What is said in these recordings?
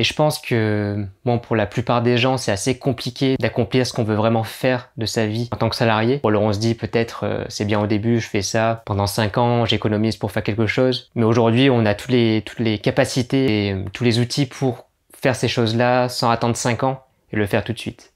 Et je pense que, bon, pour la plupart des gens, c'est assez compliqué d'accomplir ce qu'on veut vraiment faire de sa vie en tant que salarié. Alors on se dit peut-être, c'est bien au début, je fais ça, pendant 5 ans, j'économise pour faire quelque chose. Mais aujourd'hui, on a toutes les capacités et tous les outils pour faire ces choses-là sans attendre 5 ans et le faire tout de suite.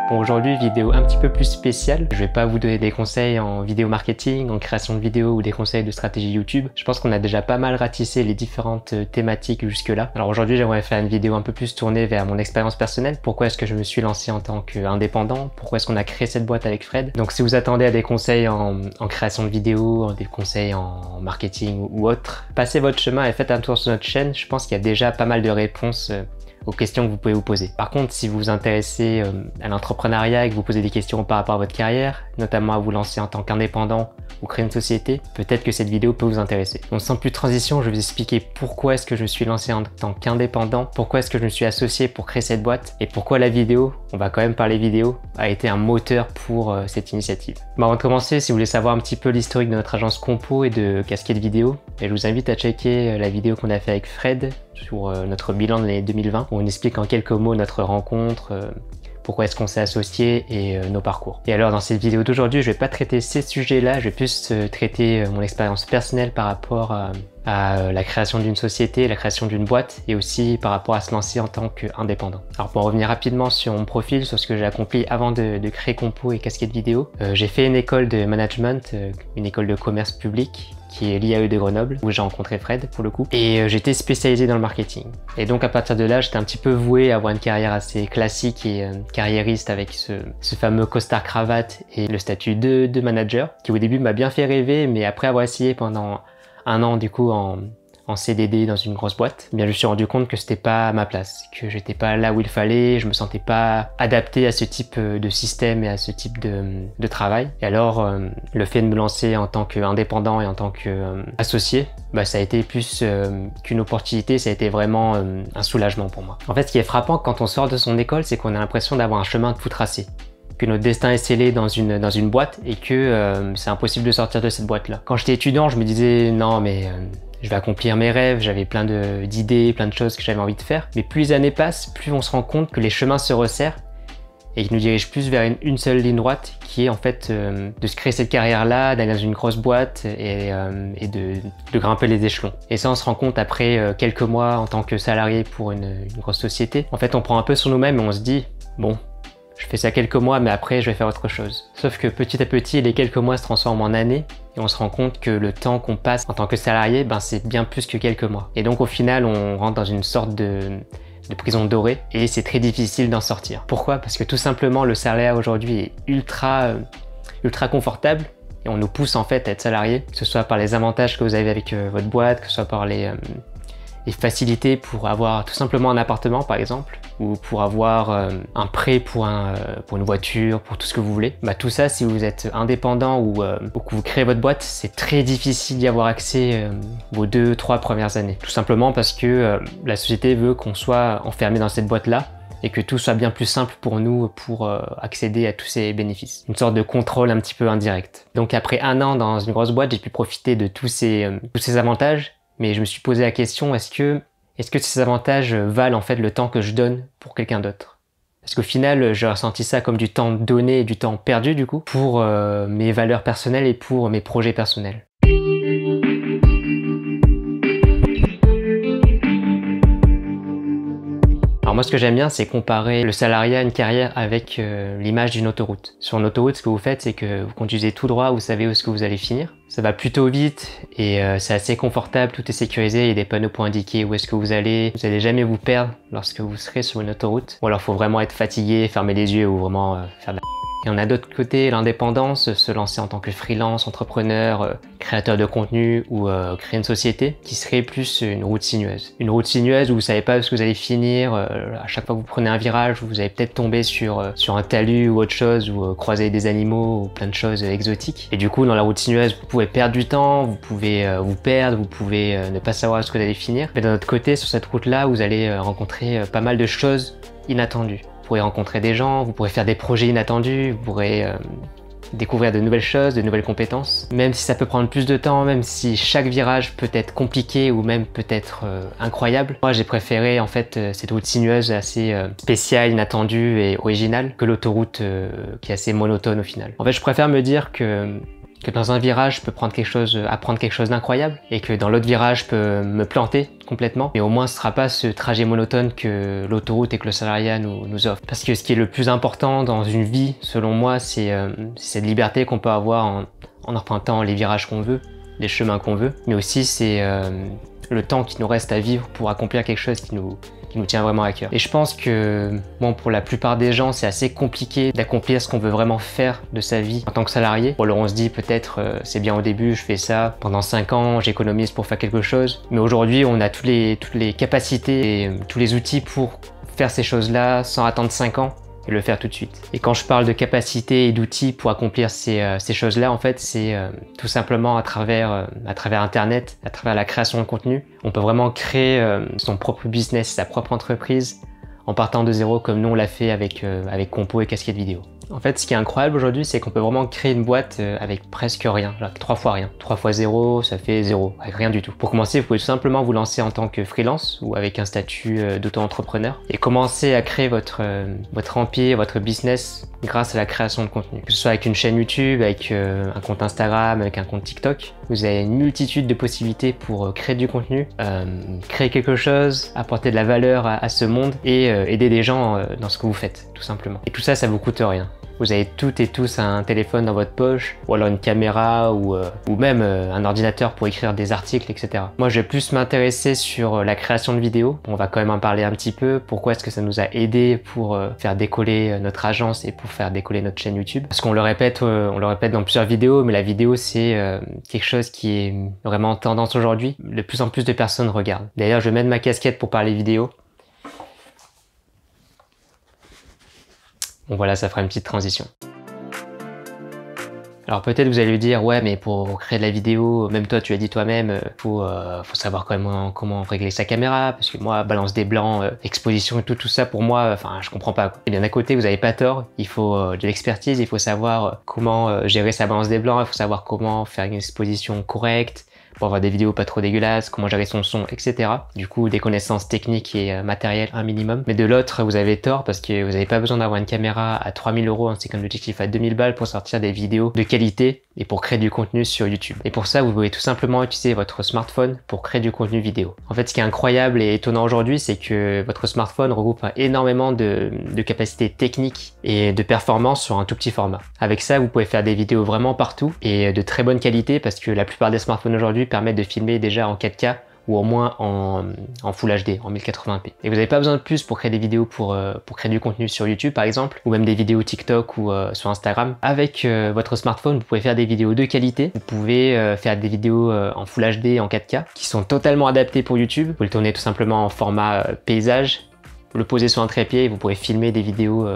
Bon, aujourd'hui, vidéo un petit peu plus spéciale. Je vais pas vous donner des conseils en vidéo marketing, en création de vidéos ou des conseils de stratégie YouTube. Je pense qu'on a déjà pas mal ratissé les différentes thématiques jusque-là. Alors aujourd'hui, j'aimerais faire une vidéo un peu plus tournée vers mon expérience personnelle. Pourquoi est-ce que je me suis lancé en tant qu'indépendant? Pourquoi est-ce qu'on a créé cette boîte avec Fred? Donc si vous attendez à des conseils en création de vidéos, des conseils en marketing ou autre, passez votre chemin et faites un tour sur notre chaîne. Je pense qu'il y a déjà pas mal de réponses aux questions que vous pouvez vous poser. Par contre, si vous vous intéressez à l'entrepreneuriat et que vous posez des questions par rapport à votre carrière, notamment à vous lancer en tant qu'indépendant ou créer une société, peut-être que cette vidéo peut vous intéresser. Donc sans plus de transition, je vais vous expliquer pourquoi est-ce que je me suis lancé en tant qu'indépendant, pourquoi est-ce que je me suis associé pour créer cette boîte et pourquoi la vidéo, on va quand même parler vidéo, a été un moteur pour cette initiative. Bon, avant de commencer, si vous voulez savoir un petit peu l'historique de notre agence Compo et de Casquette Vidéo, je vous invite à checker la vidéo qu'on a fait avec Fred sur notre bilan de l'année 2020 où on explique en quelques mots notre rencontre, pourquoi est-ce qu'on s'est associé et nos parcours. Et alors dans cette vidéo d'aujourd'hui, je vais pas traiter ces sujets-là, je vais plus traiter mon expérience personnelle par rapport à la création d'une société, la création d'une boîte et aussi par rapport à se lancer en tant qu'indépendant. Alors pour revenir rapidement sur mon profil, sur ce que j'ai accompli avant de créer Compo et Casquette Vidéo, j'ai fait une école de management, une école de commerce public qui est l'IAE de Grenoble, où j'ai rencontré Fred pour le coup, et j'étais spécialisé dans le marketing. Et donc à partir de là, j'étais un petit peu voué à avoir une carrière assez classique et carriériste avec ce fameux costard cravate et le statut de manager, qui au début m'a bien fait rêver, mais après avoir essayé pendant 1 an du coup en CDD dans une grosse boîte, eh bien je me suis rendu compte que c'était pas ma place, que j'étais pas là où il fallait, je me sentais pas adapté à ce type de système et à ce type de travail. Et alors le fait de me lancer en tant qu'indépendant et en tant qu'associé, ça a été plus qu'une opportunité, ça a été vraiment un soulagement pour moi. En fait, ce qui est frappant quand on sort de son école, c'est qu'on a l'impression d'avoir un chemin tout tracé, que notre destin est scellé dans une boîte et que c'est impossible de sortir de cette boîte-là. Quand j'étais étudiant, je me disais non mais je vais accomplir mes rêves, j'avais plein d'idées, plein de choses que j'avais envie de faire. Mais plus les années passent, plus on se rend compte que les chemins se resserrent et qu'ils nous dirigent plus vers une seule ligne droite qui est en fait de se créer cette carrière-là, d'aller dans une grosse boîte et de grimper les échelons. Et ça, on se rend compte après quelques mois en tant que salarié pour une grosse société. En fait, on prend un peu sur nous-mêmes et on se dit bon, je fais ça quelques mois, mais après, je vais faire autre chose. Sauf que petit à petit, les quelques mois se transforment en années et on se rend compte que le temps qu'on passe en tant que salarié, c'est bien plus que quelques mois. Et donc, au final, on rentre dans une sorte de prison dorée et c'est très difficile d'en sortir. Pourquoi? Parce que tout simplement, le salariat aujourd'hui est ultra confortable et on nous pousse en fait à être salarié, que ce soit par les avantages que vous avez avec votre boîte, que ce soit par les facilités pour avoir tout simplement un appartement par exemple, ou pour avoir un prêt pour une voiture, pour tout ce que vous voulez. Tout ça, si vous êtes indépendant ou que vous créez votre boîte, c'est très difficile d'y avoir accès vos 2-3 premières années. Tout simplement parce que la société veut qu'on soit enfermé dans cette boîte-là et que tout soit bien plus simple pour nous pour accéder à tous ces bénéfices. Une sorte de contrôle un petit peu indirect. Donc après 1 an dans une grosse boîte, j'ai pu profiter de tous ces avantages. Mais je me suis posé la question, est-ce que ces avantages valent en fait le temps que je donne pour quelqu'un d'autre? Parce qu'au final, j'ai ressenti ça comme du temps donné et du temps perdu du coup, pour mes valeurs personnelles et pour mes projets personnels. Alors moi, ce que j'aime bien, c'est comparer le salariat à une carrière avec l'image d'une autoroute. Sur une autoroute, ce que vous faites, c'est que vous conduisez tout droit, vous savez où est-ce que vous allez finir. Ça va plutôt vite et c'est assez confortable, tout est sécurisé, il y a des panneaux pour indiquer où est-ce que vous allez jamais vous perdre lorsque vous serez sur une autoroute. Ou alors, faut vraiment être fatigué, fermer les yeux ou vraiment faire de la... Et on a d'autre côté l'indépendance, se lancer en tant que freelance, entrepreneur, créateur de contenu ou créer une société qui serait plus une route sinueuse. Une route sinueuse où vous savez pas où est-ce que vous allez finir, à chaque fois que vous prenez un virage, vous allez peut-être tomber sur un talus ou autre chose, ou croiser des animaux ou plein de choses exotiques. Et du coup, dans la route sinueuse, vous pouvez perdre du temps, vous pouvez vous perdre, vous pouvez ne pas savoir où est-ce que vous allez finir. Mais d'un autre côté, sur cette route-là, vous allez rencontrer pas mal de choses inattendues. Vous pourrez rencontrer des gens, vous pourrez faire des projets inattendus, vous pourrez découvrir de nouvelles choses, de nouvelles compétences. Même si ça peut prendre plus de temps, même si chaque virage peut être compliqué ou même peut être incroyable. Moi j'ai préféré en fait cette route sinueuse assez spéciale, inattendue et originale que l'autoroute qui est assez monotone au final. En fait je préfère me dire que dans un virage, je peux apprendre quelque chose d'incroyable et que dans l'autre virage, je peux me planter complètement. Mais au moins, ce sera pas ce trajet monotone que l'autoroute et que le salariat nous offrent. Parce que ce qui est le plus important dans une vie, selon moi, c'est cette liberté qu'on peut avoir en empruntant les virages qu'on veut, les chemins qu'on veut. Mais aussi, c'est le temps qui nous reste à vivre pour accomplir quelque chose qui nous tient vraiment à cœur. Et je pense que bon, pour la plupart des gens, c'est assez compliqué d'accomplir ce qu'on veut vraiment faire de sa vie en tant que salarié. Alors on se dit peut-être c'est bien au début, je fais ça, pendant 5 ans, j'économise pour faire quelque chose. Mais aujourd'hui, on a toutes les capacités et tous les outils pour faire ces choses-là sans attendre 5 ans et le faire tout de suite. Et quand je parle de capacité et d'outils pour accomplir ces choses-là, en fait, c'est tout simplement à travers Internet, à travers la création de contenu. On peut vraiment créer son propre business, sa propre entreprise, en partant de zéro comme nous on l'a fait avec Compo et Casquette Vidéo. En fait, ce qui est incroyable aujourd'hui, c'est qu'on peut vraiment créer une boîte avec presque rien, genre 3 fois rien. 3 fois 0, ça fait 0, avec rien du tout. Pour commencer, vous pouvez tout simplement vous lancer en tant que freelance ou avec un statut d'auto-entrepreneur et commencer à créer votre empire, votre business grâce à la création de contenu. Que ce soit avec une chaîne YouTube, avec un compte Instagram, avec un compte TikTok, vous avez une multitude de possibilités pour créer du contenu, créer quelque chose, apporter de la valeur à ce monde et aider des gens dans ce que vous faites, tout simplement. Et tout ça, ça vous coûte rien. Vous avez toutes et tous un téléphone dans votre poche, ou alors une caméra, ou même un ordinateur pour écrire des articles, etc. Moi, je vais plus m'intéresser sur la création de vidéos. On va quand même en parler un petit peu. Pourquoi est-ce que ça nous a aidé pour faire décoller notre agence et pour faire décoller notre chaîne YouTube? Parce qu'on le répète dans plusieurs vidéos, mais la vidéo, c'est quelque chose qui est vraiment en tendance aujourd'hui. De plus en plus de personnes regardent. D'ailleurs, je vais mettre ma casquette pour parler vidéo. Bon voilà, ça fera une petite transition. Alors peut-être vous allez lui dire, ouais mais pour créer de la vidéo, même toi tu as dit toi-même, faut savoir comment régler sa caméra, parce que moi, balance des blancs, exposition et tout ça, pour moi, enfin je comprends pas. Et bien d'un côté, vous avez pas tort, il faut de l'expertise, il faut savoir comment gérer sa balance des blancs, il faut savoir comment faire une exposition correcte, pour avoir des vidéos pas trop dégueulasses, comment gérer son son, etc. Du coup, des connaissances techniques et matérielles un minimum. Mais de l'autre, vous avez tort parce que vous n'avez pas besoin d'avoir une caméra à 3000 € ainsi qu'un objectif à 2000 balles pour sortir des vidéos de qualité et pour créer du contenu sur YouTube. Et pour ça, vous pouvez tout simplement utiliser votre smartphone pour créer du contenu vidéo. En fait, ce qui est incroyable et étonnant aujourd'hui, c'est que votre smartphone regroupe énormément de capacités techniques et de performance sur un tout petit format. Avec ça, vous pouvez faire des vidéos vraiment partout et de très bonne qualité parce que la plupart des smartphones aujourd'hui permettent de filmer déjà en 4K ou au moins en Full HD, en 1080p. Et vous n'avez pas besoin de plus pour créer des vidéos, pour créer du contenu sur YouTube par exemple, ou même des vidéos TikTok ou sur Instagram. Avec votre smartphone, vous pouvez faire des vidéos de qualité, vous pouvez faire des vidéos en Full HD, en 4K, qui sont totalement adaptées pour YouTube. Vous pouvez le tourner tout simplement en format paysage, le poser sur un trépied et vous pourrez filmer des vidéos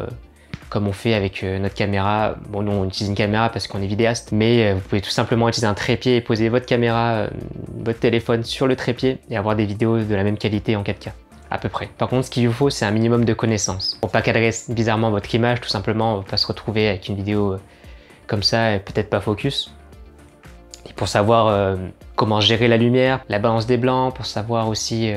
comme on fait avec notre caméra. Bon, nous on utilise une caméra parce qu'on est vidéaste, mais vous pouvez tout simplement utiliser un trépied et poser votre caméra, votre téléphone sur le trépied et avoir des vidéos de la même qualité en 4K. À peu près. Par contre, ce qu'il vous faut, c'est un minimum de connaissances. Pour pas cadrer bizarrement votre image, tout simplement, on va pas se retrouver avec une vidéo comme ça et peut-être pas focus. Et pour savoir comment gérer la lumière, la balance des blancs, pour savoir aussi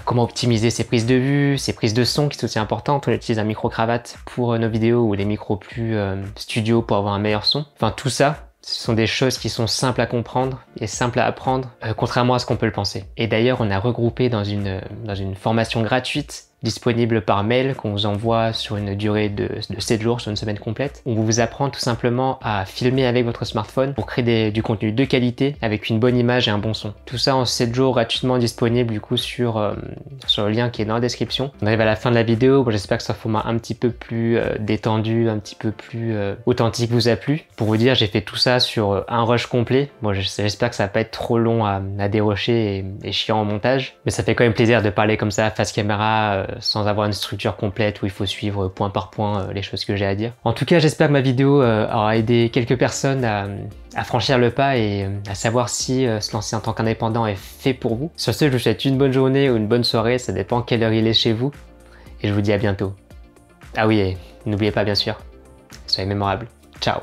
comment optimiser ses prises de vue, ses prises de son qui sont aussi importantes. On utilise un micro-cravate pour nos vidéos ou des micros plus studio pour avoir un meilleur son. Enfin tout ça, ce sont des choses qui sont simples à comprendre et simples à apprendre, contrairement à ce qu'on peut le penser. Et d'ailleurs, on a regroupé dans une formation gratuite disponible par mail qu'on vous envoie sur une durée de 7 jours, sur une semaine complète. On vous apprend tout simplement à filmer avec votre smartphone pour créer du contenu de qualité avec une bonne image et un bon son. Tout ça en 7 jours gratuitement disponible du coup sur le lien qui est dans la description. On arrive à la fin de la vidéo, bon, j'espère que ce format un petit peu plus détendu, un petit peu plus authentique vous a plu. Pour vous dire, j'ai fait tout ça sur un rush complet. Bon, j'espère que ça va pas être trop long à dérocher et chiant en montage, mais ça fait quand même plaisir de parler comme ça face caméra sans avoir une structure complète où il faut suivre point par point les choses que j'ai à dire. En tout cas, j'espère que ma vidéo aura aidé quelques personnes à franchir le pas et à savoir si se lancer en tant qu'indépendant est fait pour vous. Sur ce, je vous souhaite une bonne journée ou une bonne soirée, ça dépend quelle heure il est chez vous, et je vous dis à bientôt. Ah oui, et n'oubliez pas bien sûr, soyez mémorables. Ciao!